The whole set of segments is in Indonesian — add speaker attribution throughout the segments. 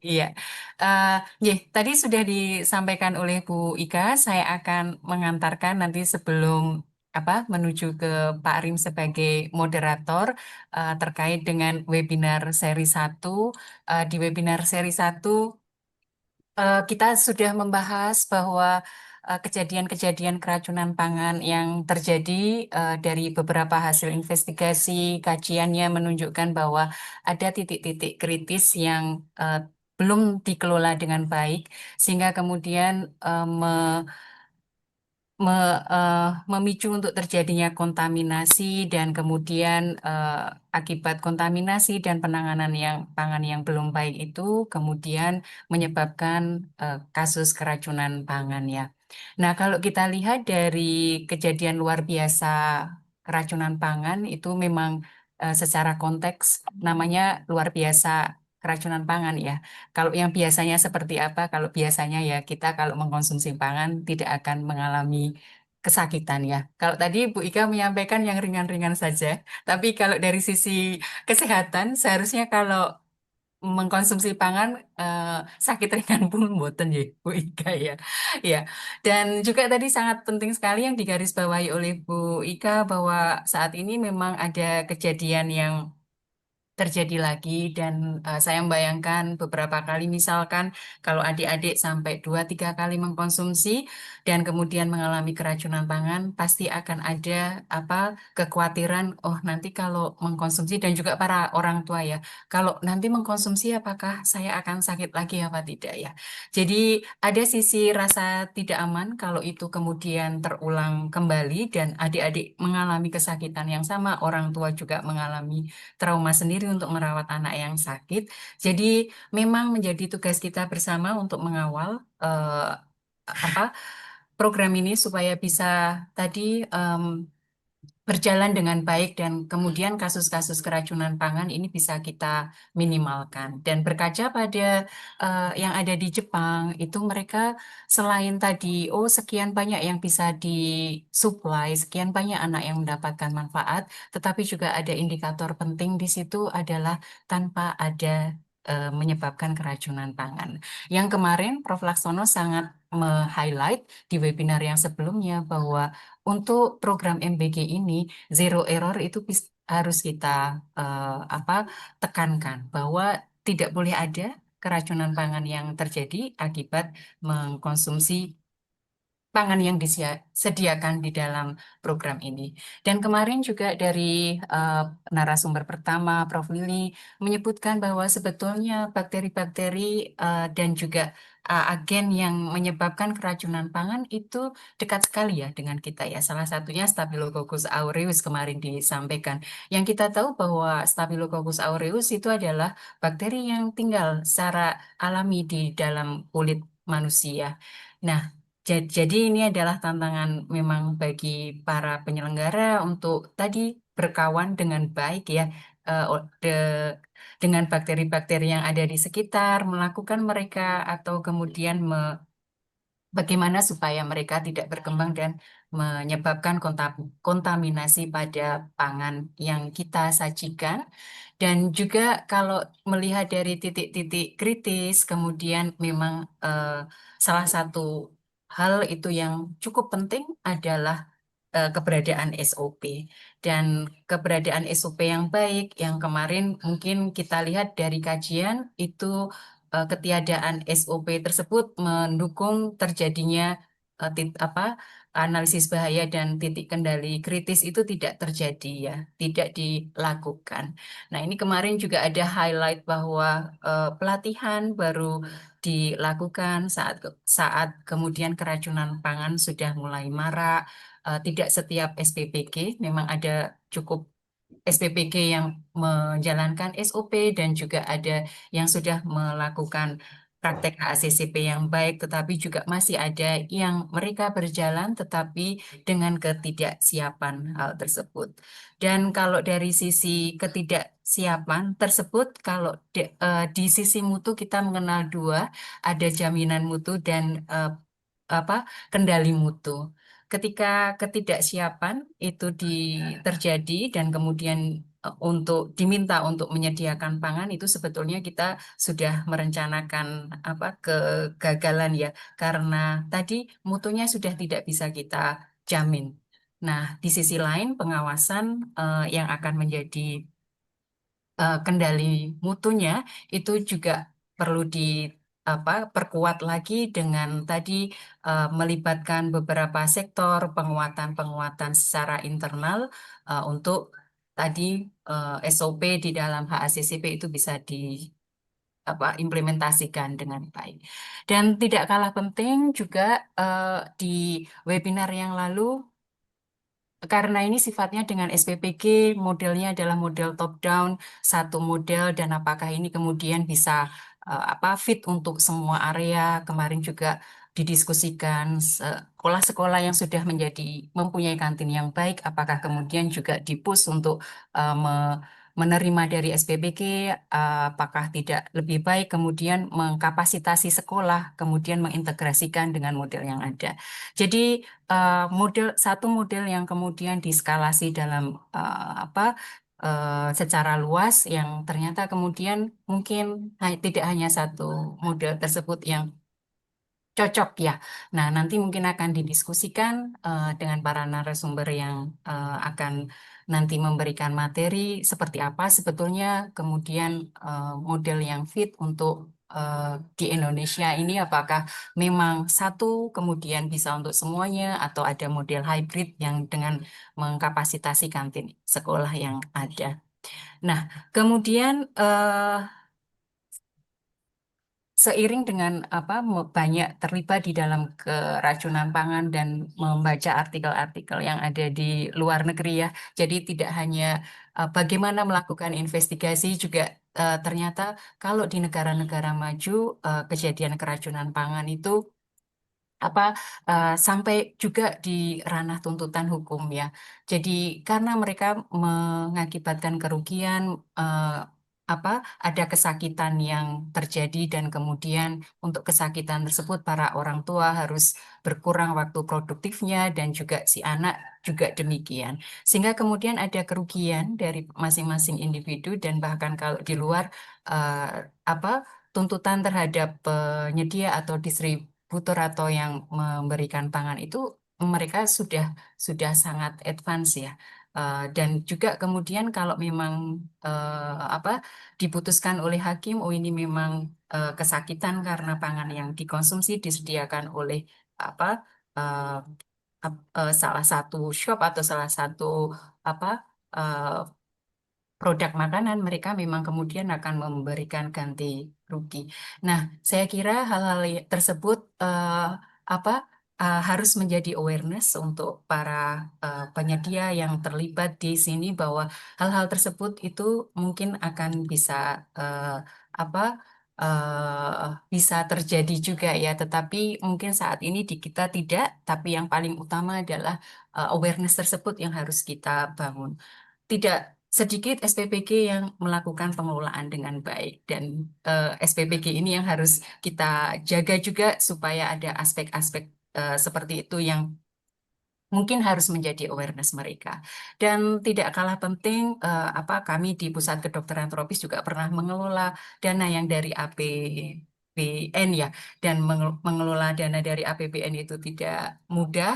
Speaker 1: Iya. Eh, tadi sudah disampaikan oleh Bu Ika, saya akan mengantarkan nanti sebelum menuju ke Pak Rim sebagai moderator terkait dengan webinar seri satu. Di webinar seri satu kita sudah membahas bahwa kejadian-kejadian keracunan pangan yang terjadi dari beberapa hasil investigasi kajiannya menunjukkan bahwa ada titik-titik kritis yang belum dikelola dengan baik, sehingga kemudian memicu untuk terjadinya kontaminasi dan kemudian akibat kontaminasi dan penanganan yang pangan yang belum baik itu kemudian menyebabkan kasus keracunan pangan ya. Nah, kalau kita lihat dari kejadian luar biasa keracunan pangan itu memang secara konteks namanya luar biasa keracunan pangan ya. Kalau yang biasanya seperti apa? Kalau biasanya ya kita kalau mengkonsumsi pangan tidak akan mengalami kesakitan ya. Kalau tadi Bu Ika menyampaikan yang ringan-ringan saja, tapi kalau dari sisi kesehatan seharusnya kalau mengkonsumsi pangan eh, sakit ringan pun mboten ya Bu Ika ya. Ya. Dan juga tadi sangat penting sekali yang digarisbawahi oleh Bu Ika bahwa saat ini memang ada kejadian yang terjadi lagi dan saya membayangkan beberapa kali misalkan kalau adik-adik sampai 2-3 kali mengkonsumsi dan kemudian mengalami keracunan pangan pasti akan ada kekhawatiran oh nanti kalau mengkonsumsi dan juga para orang tua ya kalau nanti mengkonsumsi apakah saya akan sakit lagi apa tidak ya. Jadi ada sisi rasa tidak aman kalau itu kemudian terulang kembali dan adik-adik mengalami kesakitan yang sama orang tua juga mengalami trauma sendiri untuk merawat anak yang sakit. Jadi memang menjadi tugas kita bersama untuk mengawal apa program ini supaya bisa tadi berjalan dengan baik dan kemudian kasus-kasus keracunan pangan ini bisa kita minimalkan. Dan berkaca pada yang ada di Jepang, itu mereka selain tadi, oh sekian banyak yang bisa disuplai, sekian banyak anak yang mendapatkan manfaat, tetapi juga ada indikator penting di situ adalah tanpa ada menyebabkan keracunan pangan. Yang kemarin Prof. Laksono sangat highlight di webinar yang sebelumnya bahwa untuk program MBG ini zero error itu harus kita tekankan bahwa tidak boleh ada keracunan pangan yang terjadi akibat mengkonsumsi pangan yang disediakan di dalam program ini. Dan kemarin juga dari eh, narasumber pertama, Prof. Lili, menyebutkan bahwa sebetulnya bakteri-bakteri dan juga agen yang menyebabkan keracunan pangan itu dekat sekali ya dengan kita ya. Salah satunya Staphylococcus aureus kemarin disampaikan. Yang kita tahu bahwa Staphylococcus aureus itu adalah bakteri yang tinggal secara alami di dalam kulit manusia. Nah, jadi ini adalah tantangan memang bagi para penyelenggara untuk tadi berkawan dengan baik ya dengan bakteri-bakteri yang ada di sekitar, melakukan mereka atau kemudian bagaimana supaya mereka tidak berkembang dan menyebabkan kontaminasi pada pangan yang kita sajikan. Dan juga kalau melihat dari titik-titik kritis, kemudian memang salah satu hal itu yang cukup penting adalah keberadaan SOP dan keberadaan SOP yang baik yang kemarin mungkin kita lihat dari kajian itu ketiadaan SOP tersebut mendukung terjadinya analisis bahaya dan titik kendali kritis itu tidak terjadi ya, tidak dilakukan. Nah, ini kemarin juga ada highlight bahwa pelatihan baru dilakukan saat saat kemudian keracunan pangan sudah mulai marak. Tidak setiap SPPG, memang ada cukup SPPG yang menjalankan SOP dan juga ada yang sudah melakukan praktek HACCP yang baik, tetapi juga masih ada yang mereka berjalan tetapi dengan ketidaksiapan hal tersebut. Dan kalau dari sisi ketidaksiapan tersebut, kalau di sisi mutu kita mengenal dua, ada jaminan mutu dan apa kendali mutu. Ketika ketidaksiapan itu terjadi dan kemudian untuk diminta untuk menyediakan pangan itu sebetulnya kita sudah merencanakan apa kegagalan ya karena tadi mutunya sudah tidak bisa kita jamin. Nah, di sisi lain pengawasan yang akan menjadi kendali mutunya itu juga perlu di apa perkuat lagi dengan tadi melibatkan beberapa sektor penguatan-penguatan secara internal untuk tadi SOP di dalam HACCP itu bisa di apa implementasikan dengan baik. Dan tidak kalah penting juga di webinar yang lalu karena ini sifatnya dengan SPPG, modelnya adalah model top down, satu model dan apakah ini kemudian bisa apa fit untuk semua area. Kemarin juga didiskusikan sekolah-sekolah yang sudah mempunyai kantin yang baik, apakah kemudian juga dipus untuk menerima dari SPPG, apakah tidak lebih baik kemudian mengkapasitasi sekolah, kemudian mengintegrasikan dengan model yang ada. Jadi satu model yang kemudian diskalasi dalam apa secara luas yang ternyata kemudian mungkin tidak hanya satu model tersebut yang cocok ya. Nah, nanti mungkin akan didiskusikan dengan para narasumber yang akan nanti memberikan materi seperti apa sebetulnya kemudian model yang fit untuk di Indonesia ini apakah memang satu kemudian bisa untuk semuanya atau ada model hybrid yang dengan mengkapasitasi kantin sekolah yang ada. Nah, kemudian seiring dengan apa banyak terlibat di dalam keracunan pangan dan membaca artikel-artikel yang ada di luar negeri ya. Jadi tidak hanya bagaimana melakukan investigasi juga ternyata kalau di negara-negara maju kejadian keracunan pangan itu apa sampai juga di ranah tuntutan hukum ya. Jadi karena mereka mengakibatkan kerugian apa ada kesakitan yang terjadi dan kemudian untuk kesakitan tersebut para orang tua harus berkurang waktu produktifnya dan juga si anak juga demikian. Sehingga kemudian ada kerugian dari masing-masing individu dan bahkan kalau di luar apa tuntutan terhadap penyedia atau distributor atau yang memberikan pangan itu mereka sudah sangat advance ya. Dan juga kemudian kalau memang apa diputuskan oleh hakim, oh ini memang kesakitan karena pangan yang dikonsumsi disediakan oleh apa eh, salah satu shop atau salah satu apa eh, produk makanan, mereka memang kemudian akan memberikan ganti rugi. Nah, saya kira hal-hal tersebut apa harus menjadi awareness untuk para penyedia yang terlibat di sini bahwa hal-hal tersebut itu mungkin akan bisa apa bisa terjadi juga ya, tetapi mungkin saat ini di kita tidak, tapi yang paling utama adalah awareness tersebut yang harus kita bangun tidak sedikit SPPG yang melakukan pengelolaan dengan baik dan SPPG ini yang harus kita jaga juga supaya ada aspek-aspek seperti itu yang mungkin harus menjadi awareness mereka. Dan tidak kalah penting, apa kami di Pusat Kedokteran Tropis juga pernah mengelola dana yang dari APBN ya, dan mengelola dana dari APBN itu tidak mudah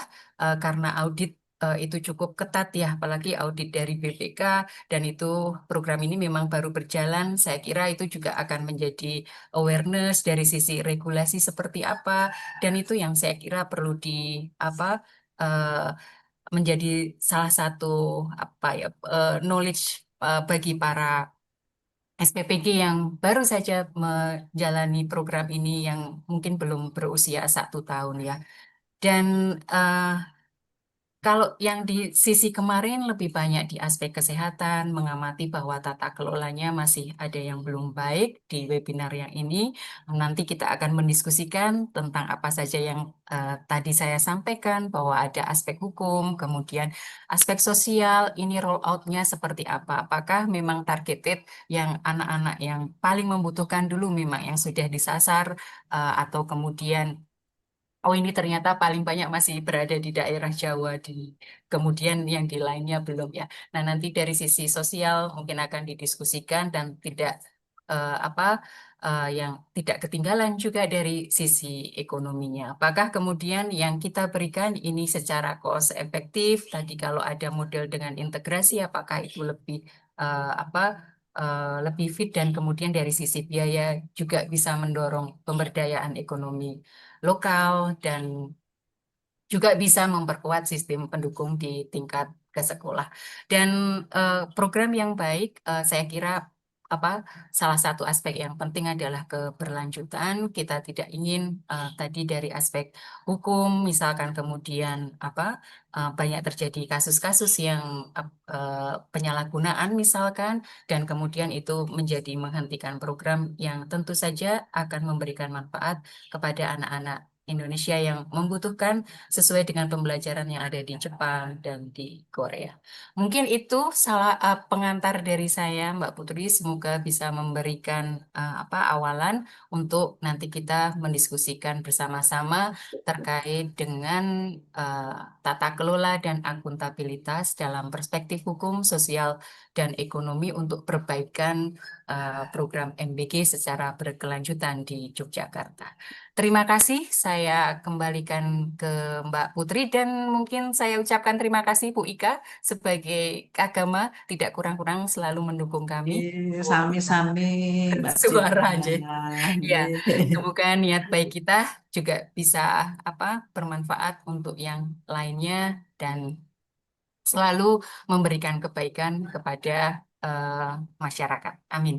Speaker 1: karena audit itu cukup ketat ya, apalagi audit dari BPK dan itu program ini memang baru berjalan. Saya kira itu juga akan menjadi awareness dari sisi regulasi seperti apa dan itu yang saya kira perlu di apa menjadi salah satu apa ya knowledge bagi para SPPG yang baru saja menjalani program ini yang mungkin belum berusia 1 tahun ya. Dan eh, kalau yang di sisi kemarin lebih banyak di aspek kesehatan, mengamati bahwa tata kelolanya masih ada yang belum baik di webinar yang ini. Nanti kita akan mendiskusikan tentang apa saja yang tadi saya sampaikan, bahwa ada aspek hukum, kemudian aspek sosial, ini roll out-nya seperti apa. Apakah memang targeted yang anak-anak yang paling membutuhkan dulu memang yang sudah disasar, atau kemudian oh ini ternyata paling banyak masih berada di daerah Jawa, kemudian yang di lainnya belum ya. Nah nanti dari sisi sosial mungkin akan didiskusikan dan tidak apa yang tidak ketinggalan juga dari sisi ekonominya. Apakah kemudian yang kita berikan ini secara cost efektif? Tadi kalau ada model dengan integrasi, apakah itu lebih lebih fit dan kemudian dari sisi biaya juga bisa mendorong pemberdayaan ekonomi lokal dan juga bisa memperkuat sistem pendukung di tingkat ke sekolah. Dan program yang baik, saya kira apa salah satu aspek yang penting adalah keberlanjutan. Kita tidak ingin tadi dari aspek hukum, misalkan kemudian banyak terjadi kasus-kasus yang penyalahgunaan misalkan, dan kemudian itu menjadi menghentikan program yang tentu saja akan memberikan manfaat kepada anak-anak Indonesia yang membutuhkan sesuai dengan pembelajaran yang ada di Jepang dan di Korea. Mungkin itu salah pengantar dari saya, Mbak Putri. Semoga bisa memberikan awalan untuk nanti kita mendiskusikan bersama-sama terkait dengan eh, tata kelola dan akuntabilitas dalam perspektif hukum, sosial, dan ekonomi untuk perbaikan program MBG secara berkelanjutan di Yogyakarta. Terima kasih, saya kembalikan ke Mbak Putri dan mungkin saya ucapkan terima kasih Bu Ika sebagai agama tidak kurang-kurang selalu mendukung kami.
Speaker 2: Sami-sami Mbak Cika.
Speaker 1: Suara aja. Ya,
Speaker 2: Nggih.
Speaker 1: semoga niat baik kita juga bisa bermanfaat untuk yang lainnya dan selalu memberikan kebaikan kepada masyarakat. Amin.